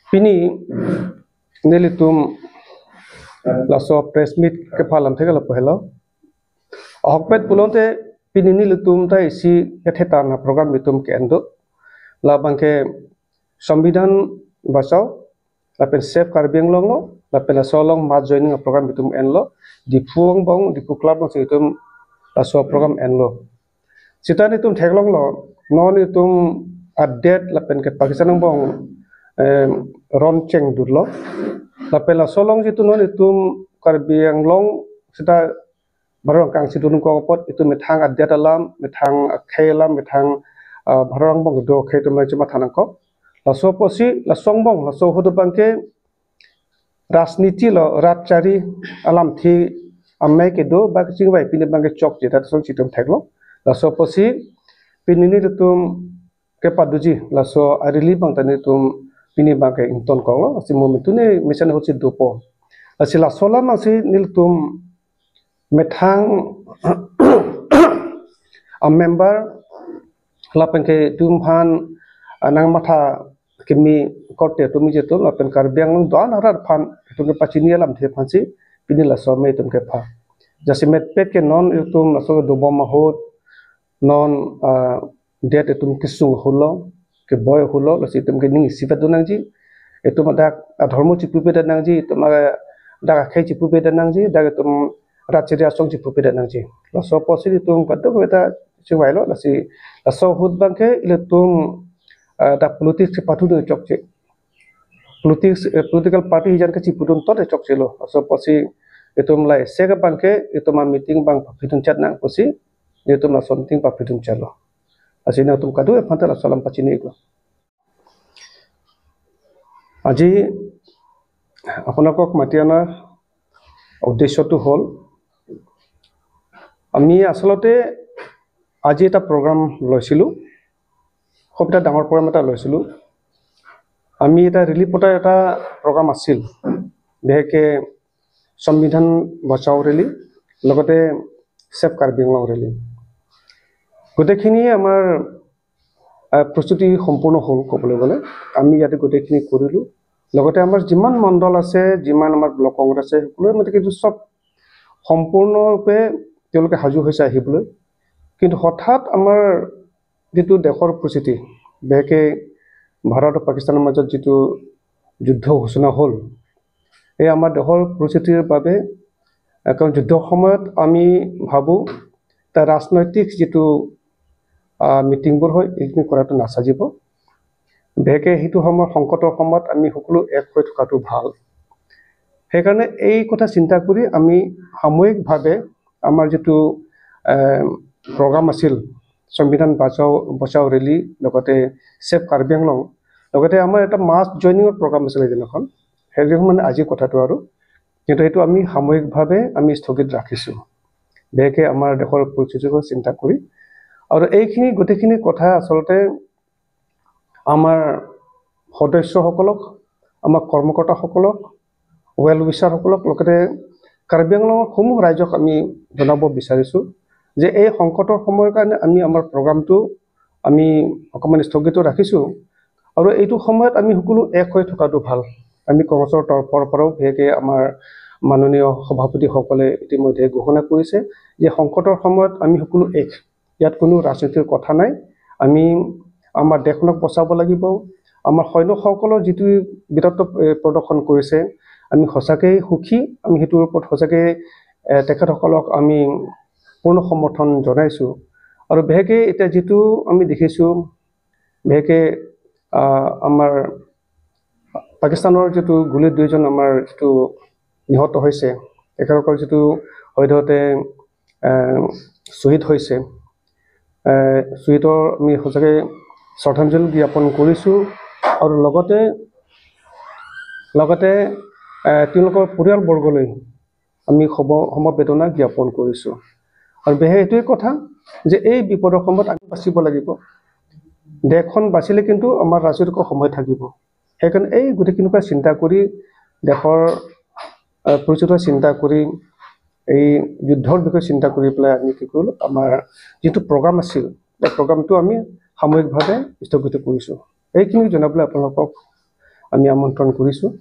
Pini nelitum laso press meet ke phalam thega lapo hello ahokpet pulonte pini nelitum ta isi ketheta na program bitum ke endo labangke sambidan basau lapen save karbiang longo lapen solong ma joining program bitum enlo di puang bong di club no situm laso program enlo sitani tum theglong lo non itum update lapen ke Pakistan bong ron cheng durlo lapela solong situ non itum karbiang long sita barang kang situ ko pot itu methang update alam methang khelam methang barang bong do khaitum lai chuma thanang ko laso posi lasong bong laso hudu bangke राजनीति लो राजचारी आलाम थी अम्मे के दो बाकी चिंग भाई पिने बंगे चौक जेता तो चितम थैगलो lasso पसी पिनिनी तुम के पादुजी लासो अरिली बंगतनी तुम पिनी बंगे इंटन कोलो असि मोमेंटुने मिशन होची दोपो असि लासोला मासी निल तुम मेथांग a member lapen ke तुम हान नंग माथा kimi korte tumi jetul lapen karbiang long doan harar phan tumke pachini alam the phansi pinila some tumke pha jasimet pet ke non tum laso do bom hot non det tum kisung hulo ke boy hulo lasi tumke ning sifat donangji etum dak dharmo chipu pe danangji tumara dak khai chipu pe danangji dak tum rachiria song chipu pe danangji laso posiri tum kaddo beta chiwailo lasi laso hut bangke ile tum da politics patu de chokche political party hijan ke chipudun to de chokche lo so posi etum lai sega bangke etum meeting bang phitun chat na posi etum na something pa phitun chalo asina tum kadu e phanta la salam pachini iglo aji aponakok matiana uddeshyo hol ami asalote aji eta program loisilu খুবটা ডাঙৰ programme এটা লৈছিলো আমি এটা relief পটা এটা programme আছিল বেকে সংবিধান বচাও rally লগতে সেফ কাৰ্বিং লং ৰেলি গোটেইখিনি আমাৰ প্ৰস্তুতি সম্পূৰ্ণ হ'ল ক'বলৈ গ'লে আমি ইয়াতে গোটেইখিনি কৰিলো লগতে আমাৰ যিমান মণ্ডল আছে যিমান আমাৰ ব্লক কংগ্ৰেছ আছে সকলোৰে মতে কিন্তু সব সম্পূৰ্ণৰূপে তেওঁলোকে হাজু হৈছে আহিবলৈ কিন্তু হঠাৎ আমাৰ যেটো দেশৰ পৰিস্থিতি বেকে ভাৰত আৰু পাকিস্তানৰ মাজত যেটো যুদ্ধ ঘোষণা হ'ল এই আমাৰ দেশৰ পৰিস্থিতিৰ বাবে কাৰণ যুদ্ধৰ সময়ত আমি ভাবো তা ৰাজনৈতিক যেটো মিটিংবোৰ হয় এইখিনি কৰাটো নাসাজিব বেকে হিটো সময়ৰ সংকটৰ সময়ত আমি সকলো এক হৈ থকাটো ভাল সেইকাৰণে এই কথা চিন্তা কৰি আমি সামূহিকভাৱে আমাৰ যেটো প্ৰগ্ৰাম আছিল সংবিধান বচাও ৰেলি লগতে সেফ কাৰ্বিং লং লগতে আমাৰ এটা মাস জয়নিংৰ প্ৰগ্ৰাম আছিল যেনখন হেৰি মানে আজি কথাটো আৰু কিন্তু এটো আমি সামূহিকভাৱে আমি স্থগিত ৰাখিছো বেকে আমাৰ দেশৰ পৰিস্থিতিৰ চিন্তা কৰি আৰু এইখিনি গোটেইখিনি কথা আসলতে আমাৰ সদস্যসকলক আমাৰ কৰ্মকৰ্তাসকলক ওয়েল উইচাৰসকলক লগতে কাৰ্বিং লং সমূহ ৰাজ্যক আমি জনাব বিচাৰিছো যে এই সংকটৰ সময়ৰ কাৰণে আমি আমাৰ প্ৰগ্ৰামটো আমি অকমান স্থগিত ৰাখিছো আৰু এইটো সময়ত আমি সকলো এক হৈ থকাটো ভাল আমি কংগ্ৰেছৰ তৰফৰ পৰাও ভেকে আমাৰ মাননীয় সভাপতি সকলে ইতিমধ্যে ঘোষণা কৰিছে যে সংকটৰ সময়ত আমি সকলো এক ইয়াত কোনো ৰাজনীতিৰ কথা নাই আমি আমাৰ দেশক বচাব লাগিব আমাৰ সৈনিকসকলৰ যেটো বিৰত প্ৰদৰ্শন কৰিছে আমি হসাকে সুখী আমি হেতুৰ ওপৰত হসাকে তেখেতসকলক আমি পূৰ্ণ সমৰ্থন জনাইছো আৰু বেকে এটা যেটো আমি দেখিছো বেকে আমাৰ পাকিস্তানৰ যেটো গুলি দুইজন আমাৰ যেটো নিহত হৈছে একাৰকৰ যেটো হয়দতে শহীদ হৈছে শহীদৰ আমি হসাকে শ্ৰদ্ধাঞ্জলি জ্ঞাপন কৰিছো আৰু লগতে তেওঁলোকৰ পৰিয়ালবৰ্গলৈ আমি সমবেদনা জ্ঞাপন কৰিছো আৰু বেহে এটোই কথা যে এই বিপদৰ সময়ত আমি বাচিব লাগিব দেশখন বাচিলে কিন্তু আমাৰ ৰাজনৈতিক সময় থাকিব সেইকাৰণে এই গুটেকিনকা চিন্তা কৰি দেশৰ পৰিস্থিতি চিন্তা কৰি এই যুদ্ধৰ বিষয়ে চিন্তা কৰি পেলাই আমি কি কৰিলো আমাৰ যেটো প্ৰগ্ৰাম আছিল এই প্ৰগ্ৰামটো আমি সামূহিকভাৱে স্থগিত কৰিছো এইখিনি জনাবলৈ আপোনালোকক আমি আমন্ত্ৰণ কৰিছোঁ।